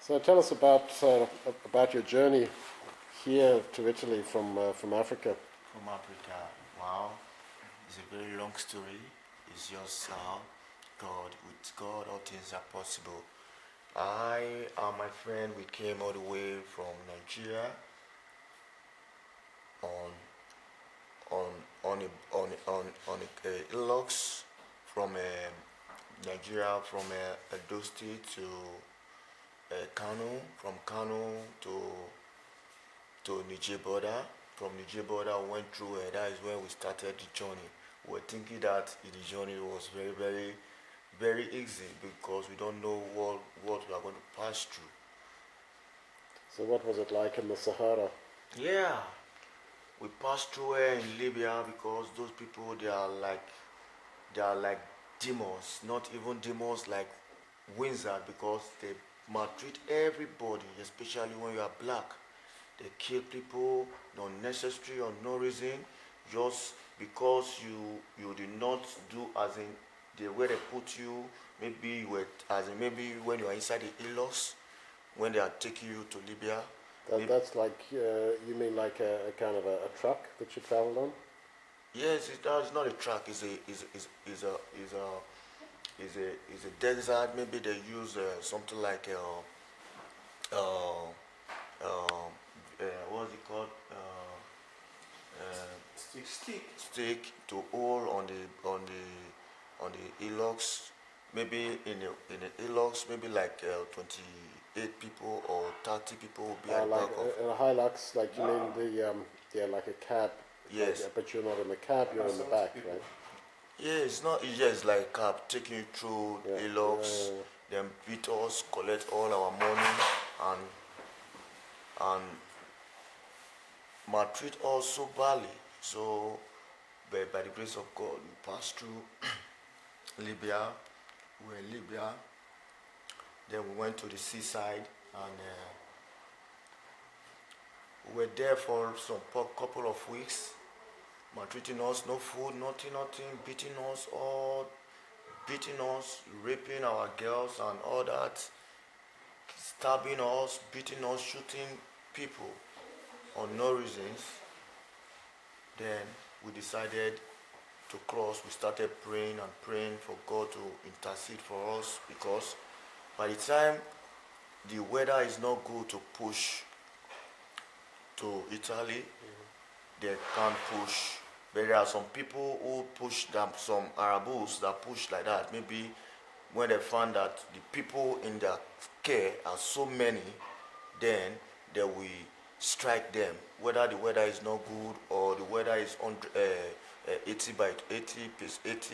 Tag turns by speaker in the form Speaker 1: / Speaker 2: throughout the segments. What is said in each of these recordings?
Speaker 1: So tell us about your journey here to Italy from Africa.
Speaker 2: From Africa. Wow, it's a very long story. It's just God. With God, all things are possible. I and my friend, we came all the way from Nigeria on on a Hilux from Nigeria from Edo State to Kano, from Kano to Niger border. From Niger border, we went through. That is when we started the journey. We were thinking that the journey was very, very, very easy because we don't know what we are going to pass through.
Speaker 1: So what was it like in the Sahara?
Speaker 2: Yeah, we passed through in Libya because those people they are like demons, not even demons like wizards because they maltreat everybody, especially when you are black. They kill people unnecessary or no reason, just because you did not do as in the way they put you. Maybe you were as in maybe when you are inside the Ilos, when they are taking you to Libya.
Speaker 1: That's like you mean like a kind of a truck that you travelled on?
Speaker 2: Yes, it's not a truck. It's a desert. Maybe they use something like uh, what's it called? Stick to hold on the hillocks. Maybe in the hillocks, maybe like 28 people or 30 people will be at the
Speaker 1: Like
Speaker 2: back of.
Speaker 1: in a Hilux, like you mean the yeah, like a cab.
Speaker 2: Yes.
Speaker 1: But you're not in the cab, you're in the back, right?
Speaker 2: Yeah, it's not. It's just like a cab taking you through
Speaker 1: Yeah.
Speaker 2: hillocks, then beat us, collect all our money, and and maltreat us so badly. So, but by the grace of God, we passed through Libya. We were in Libya. Then we went to the seaside, and we were there for some couple of weeks, maltreating us, no food, nothing, beating us, raping our girls and all that, stabbing us, beating us, shooting people on no reasons. Then we decided to cross. We started praying and praying for God to intercede for us because by the time the weather is not good to push to Italy, they can't push. But there are some people who push them, some Arabs that push like that. Maybe when they found that the people in their care are so many, then they will strike them. Whether the weather is not good or the weather is on 80 by 80 plus 80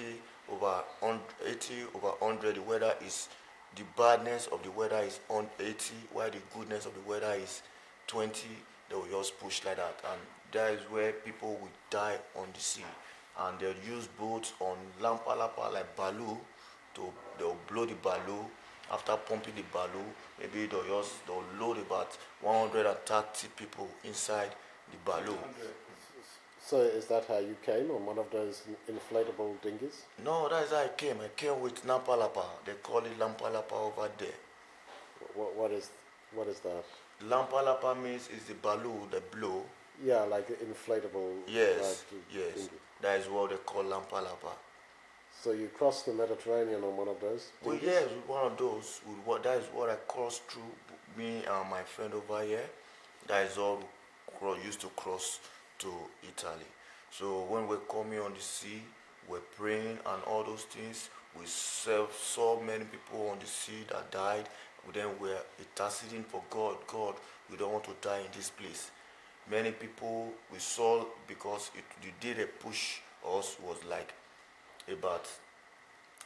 Speaker 2: over 100, the weather is the badness of the weather is on 80, while the goodness of the weather is 20. They will just push like that, and that is where people will die on the sea. And they'll use boats on lapalapa like balu they'll blow the balu. After pumping the balu, maybe they'll load about 130 people inside the balu.
Speaker 1: So is that how you came on one of those inflatable dinghies?
Speaker 2: No, that is how I came. I came with lampalapa. They call it lampalapa over there.
Speaker 1: What is that?
Speaker 2: Lampalapa means is the balu, the blow.
Speaker 1: Yeah, like an inflatable.
Speaker 2: Yes, yes.
Speaker 1: Dinghy.
Speaker 2: That is what they call lampalapa.
Speaker 1: So you crossed the Mediterranean on one of those
Speaker 2: Well,
Speaker 1: dinghies?
Speaker 2: yes, with one of those. That is what I crossed through. Me and my friend over here. That is all we used to cross to Italy. So when we're coming on the sea, we're praying and all those things. We saw many people on the sea that died. Then we're interceding for God. God, we don't want to die in this place. Many people we saw because the day they push us was like about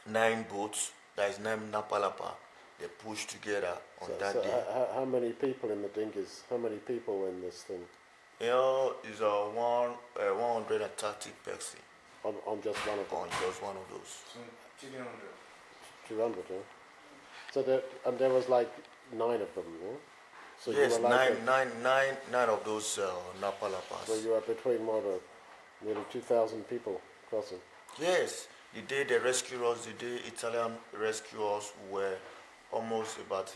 Speaker 2: 9 boats, that is 9 napalapa, they pushed together on that day.
Speaker 1: How many people in the dinghies? How many people were in this thing?
Speaker 2: Is a 130 person
Speaker 1: On just one of them?
Speaker 2: on just one of those.
Speaker 1: 200, yeah? So there was like 9 of them, yeah? So
Speaker 2: Yes,
Speaker 1: you were like
Speaker 2: nine of those napalapas.
Speaker 1: So you are between nearly 2,000 people crossing?
Speaker 2: Yes, the day they rescued us, the day Italian rescued us, we were almost about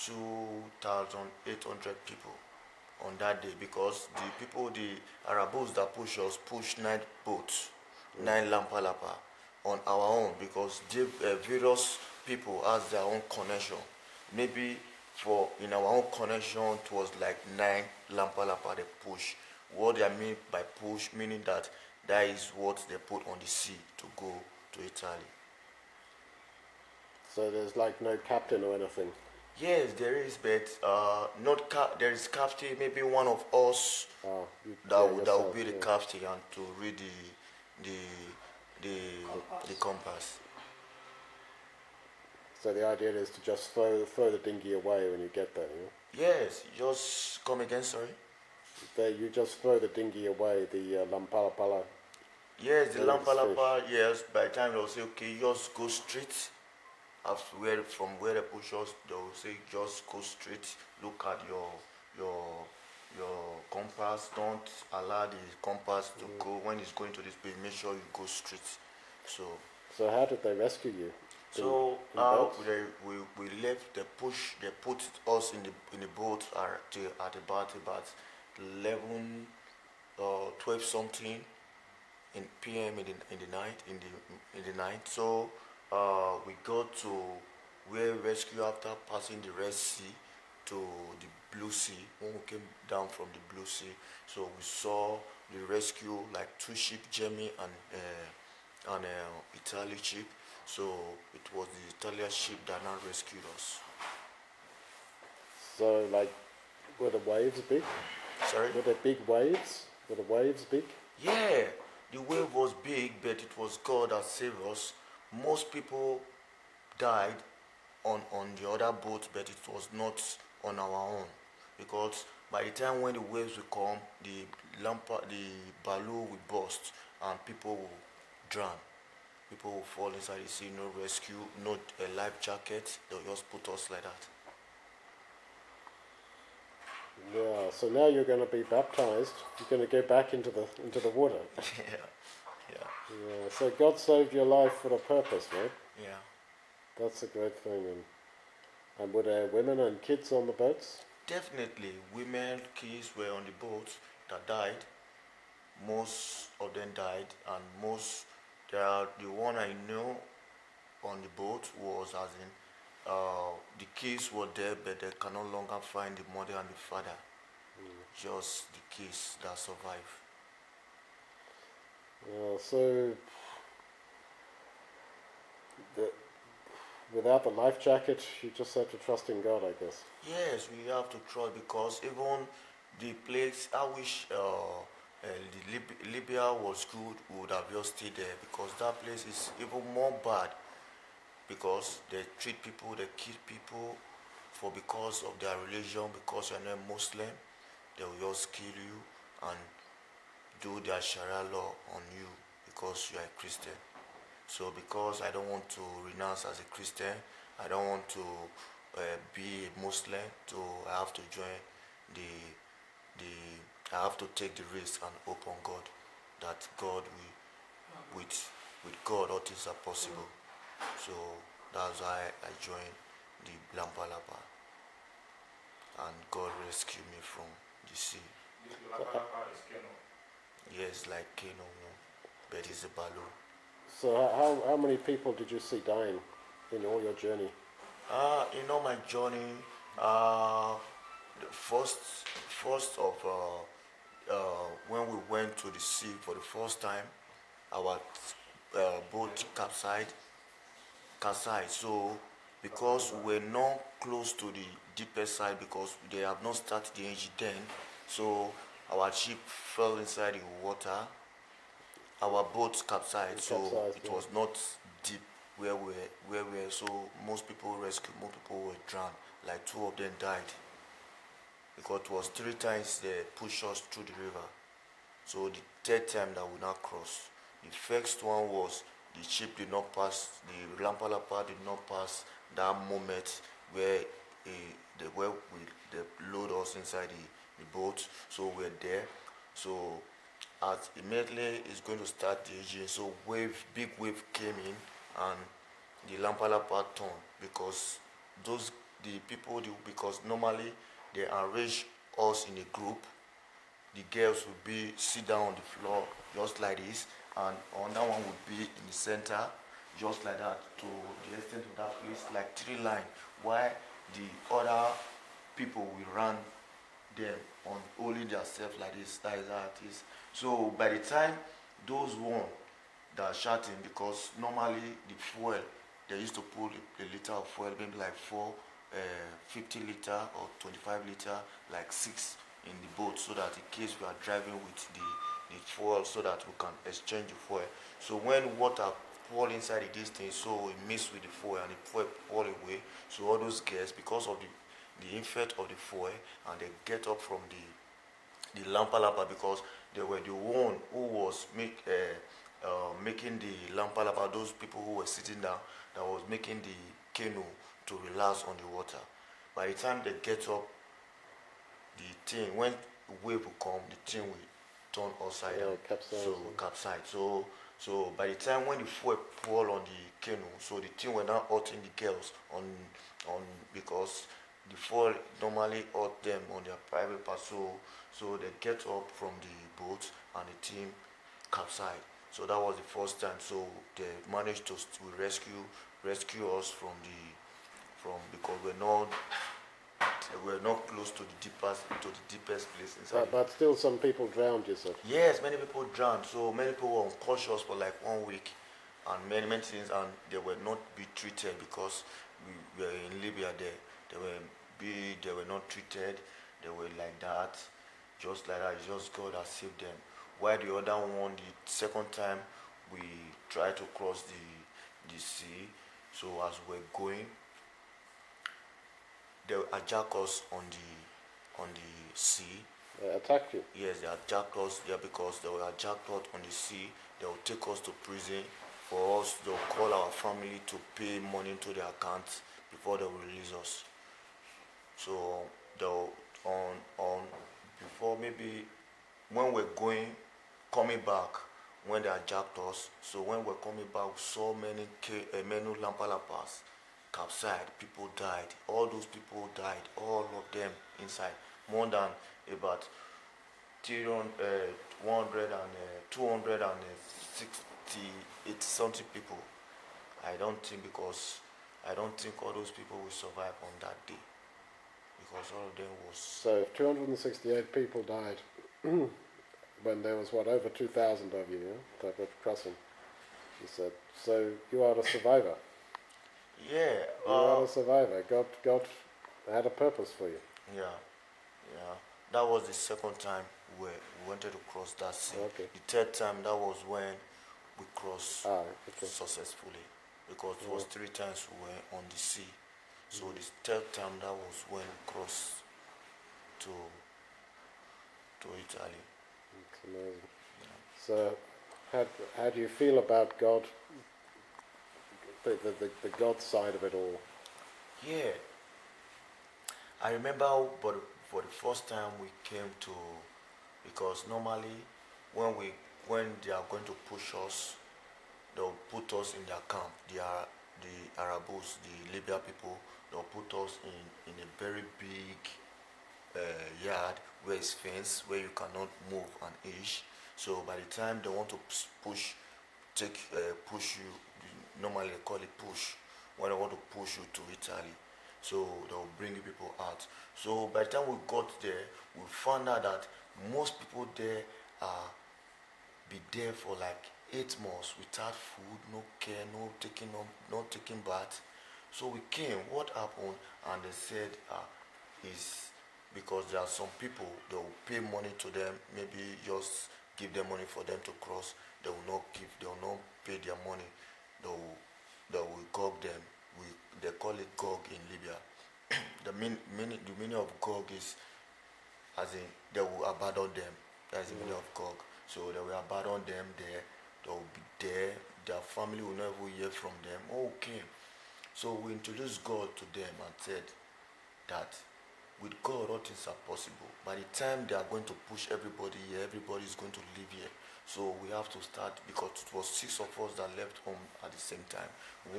Speaker 2: 2,800 people on that day, because the Arab boats that push us push 9 boats, 9 lapalapa on our own, because various people has their own connection. Maybe for in our own connection it was like 9 lapalapa they push. What I mean by push, meaning that is what they put on the sea to go to Italy.
Speaker 1: So there's like no captain or anything.
Speaker 2: Yes, there is, but not there is captain. Maybe one of us
Speaker 1: Oh,
Speaker 2: that will
Speaker 1: yourself,
Speaker 2: be the
Speaker 1: yeah.
Speaker 2: captain and to read the the the compass.
Speaker 1: So the idea is to just throw the dinghy away when you get there.
Speaker 2: Yes, just come again. Sorry.
Speaker 1: You just throw the dinghy away, the Lampalapala,
Speaker 2: Yes, the
Speaker 1: when it's finished.
Speaker 2: lampalapa. Yes, by the time they'll say, okay, just go straight. After from where they push us, they'll say, just go straight. Look at your your compass. Don't allow the compass to go when it's going to this place. Make sure you go straight. So
Speaker 1: So how did they rescue you?
Speaker 2: so
Speaker 1: In boats?
Speaker 2: we left the push. They put us in the boat at about 11 or 12 something in p.m. in the night. So we got to where rescue after passing the Red Sea to the Blue Sea. When we came down from the Blue Sea, so we saw the rescue like 2 ship, Jamie and Italy ship. So it was the Italian ship that now rescued us.
Speaker 1: So like, were the waves big?
Speaker 2: Sorry?
Speaker 1: Were there big waves? Were the waves big?
Speaker 2: Yeah, the wave was big, but it was God that saved us. Most people died on the other boat, but it was not on our own, because by the time when the waves will come, the balloon will burst and people will drown. People will fall inside the sea. No rescue, no life jacket. They'll just put us like that.
Speaker 1: Yeah. So now you're going to be baptized. You're going to go back into the water.
Speaker 2: Yeah, yeah,
Speaker 1: Yeah. So God saved your life for a purpose, right?
Speaker 2: yeah.
Speaker 1: That's a great thing. And were there women and kids on the boats?
Speaker 2: Definitely, women, kids were on the boat that died. Most of them died, and the one I know on the boat was as in the kids were there, but they can no longer find the mother and the father. Just the kids that survived.
Speaker 1: So the, without the life jacket, you just have to trust in God, I guess.
Speaker 2: Yes, we have to trust, because even the place, I wish Libya was good, we would have just stayed there, because that place is even more bad, because they treat people, they kill people for because of their religion, because you're not Muslim, they will just kill you and do their Sharia law on you because you are a Christian. So because I don't want to renounce as a Christian, I don't want to be a Muslim, so I have to join the I have to take the risk and hope on God that God will with God all things are possible. So that's why I joined the Lampalapa, and God rescued me from the sea. Yes, like Kano, but it's a balloon.
Speaker 1: So how many people did you see dying in all your journey?
Speaker 2: My journey, uh, the first of when we went to the sea for the first time, our boat capsized. So because we were not close to the deeper side, because they have not started the engine then, so our ship fell inside the water. Our boat capsized, so
Speaker 1: Capsized,
Speaker 2: it
Speaker 1: yeah.
Speaker 2: was not deep where we were. So most people rescued, most people were drowned. Like 2 of them died, because it was 3 times they pushed us through the river. So the third time that we now crossed. The first one was the ship did not pass, the Lampalapa did not pass that moment where they load us inside the boat. So we're there. So as immediately it's going to start the engine, so big wave came in, and the Lampalapa turned, because those the people, because normally they arrange us in a group. The girls would be sit down on the floor just like this, and another one would be in the center just like that, to the extent of that place, like three line, while the other people will run them on only themselves like this. That is how it is. So by the time those one that are shouting, because normally the fuel, they used to put a liter of fuel, maybe like 50 liter or 25 liter, like 6 in the boat, so that in case we are driving with the fuel, so that we can exchange the fuel. So when water fall inside this thing, so it mix with the fuel and the fuel fall away. So all those gas, because of the effect of the fuel, and they get up from the lapalapa, because they were the one who was making the lapalapa. Those people who were sitting down, that was making the canoe to relax on the water. By the time they get up, the thing, when wave will come, the thing will turn upside down,
Speaker 1: capsize.
Speaker 2: so capsize. So by the time when the fuel fall on the canoe, so the thing will now hurting the girls on because the fuel normally hurt them on their private part. So they get up from the boat and the team capsized. So that was the first time. So they managed to rescue us from because we're not close to the deepest place inside.
Speaker 1: But still, some people drowned, you said.
Speaker 2: Yes, many people drowned. So many people were unconscious for like 1 week, and many things, and they were not be treated, because we were in Libya. They were not treated. They were like that, just like that. It's just God that saved them. While the other one, the second time we tried to cross the sea, so as we're going, they attack us on the sea.
Speaker 1: They attacked you?
Speaker 2: Yes, they attacked us there, because they were attacked us on the sea. They will take us to prison. For us, they'll call our family to pay money to their accounts before they will release us. So they'll on before, maybe when we're coming back, when they attacked us. So when we're coming back, we saw many lampalapas capsized. People died. All those people died. All of them inside. More than about 260 something people. I don't think all those people will survive on that day, because all of them was.
Speaker 1: So 268 people died when there was, what, over 2,000 of you, yeah? That were crossing, you said. So you are a survivor.
Speaker 2: Yeah.
Speaker 1: You are a survivor. God had a purpose for you.
Speaker 2: Yeah. That was the second time we wanted to cross that sea.
Speaker 1: Okay.
Speaker 2: The third time, that was when we crossed
Speaker 1: Okay.
Speaker 2: successfully, because it was 3 times we were on the sea. So the third time, that was when we crossed to Italy.
Speaker 1: It's amazing. Yeah. So how do you feel about God, the God side of it all?
Speaker 2: Yeah. I remember, but for the first time we came to, because normally when they are going to push us, they'll put us in their camp. The Arabos, the Libya people, they'll put us in a very big yard where it's fenced, where you cannot move an inch. So by the time they want to push you, normally they call it push, when they want to push you to Italy. So they'll bring people out. So by the time we got there, we found out that most people there be there for like 8 months without food, no care, no taking bath. So we came. What happened? And they said is because there are some people, they will pay money to them, maybe just give them money for them to cross. They will not pay their money. They will gog them. They call it gog in Libya. the meaning of gog is, as in, they will abandon them. That's the meaning of gog. So they will abandon them there. They will be there. Their family will never hear from them. Okay. So we introduced God to them and said that with God all things are possible. By the time they are going to push everybody here, everybody is going to live here. So we have to start, because it was 6 of us that left home at the same time.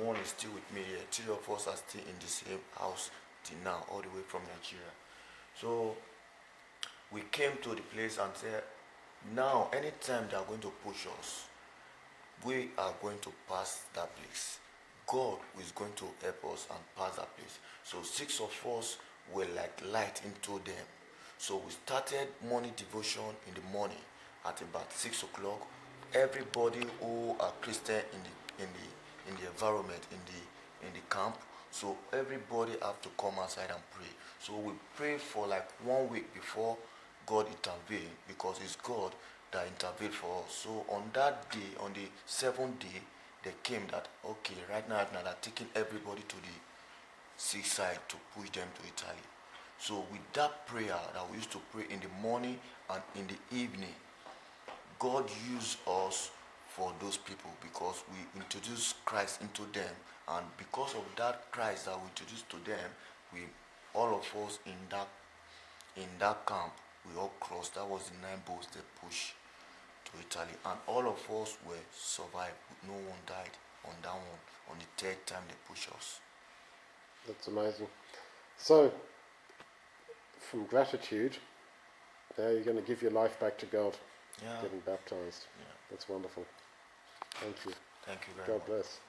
Speaker 2: One is still with me here. 3 of us are still in the same house till now, all the way from Nigeria. So we came to the place and said, now anytime they are going to push us, we are going to pass that place. God is going to help us and pass that place. So 6 of us were like light into them. So we started morning devotion in the morning at about 6 o'clock. Everybody who are Christian in the environment, in the camp, so everybody have to come outside and pray. So we prayed for like 1 week before God intervened, because it's God that intervened for us. So on that day, on the 7th day, they came that, okay, right now they're taking everybody to the seaside to push them to Italy. So with that prayer that we used to pray in the morning and in the evening, God used us for those people, because we introduced Christ into them, and because of that Christ that we introduced to them, we, all of us in that camp, we all crossed. That was the 9 boats they pushed to Italy, and all of us were survived. No one died on that one. On the 3rd time they pushed us.
Speaker 1: That's amazing. So, from gratitude, now you're going to give your life back to God,
Speaker 2: Yeah.
Speaker 1: getting baptized.
Speaker 2: Yeah.
Speaker 1: That's wonderful. Thank you.
Speaker 2: Thank you very
Speaker 1: God
Speaker 2: much.
Speaker 1: bless.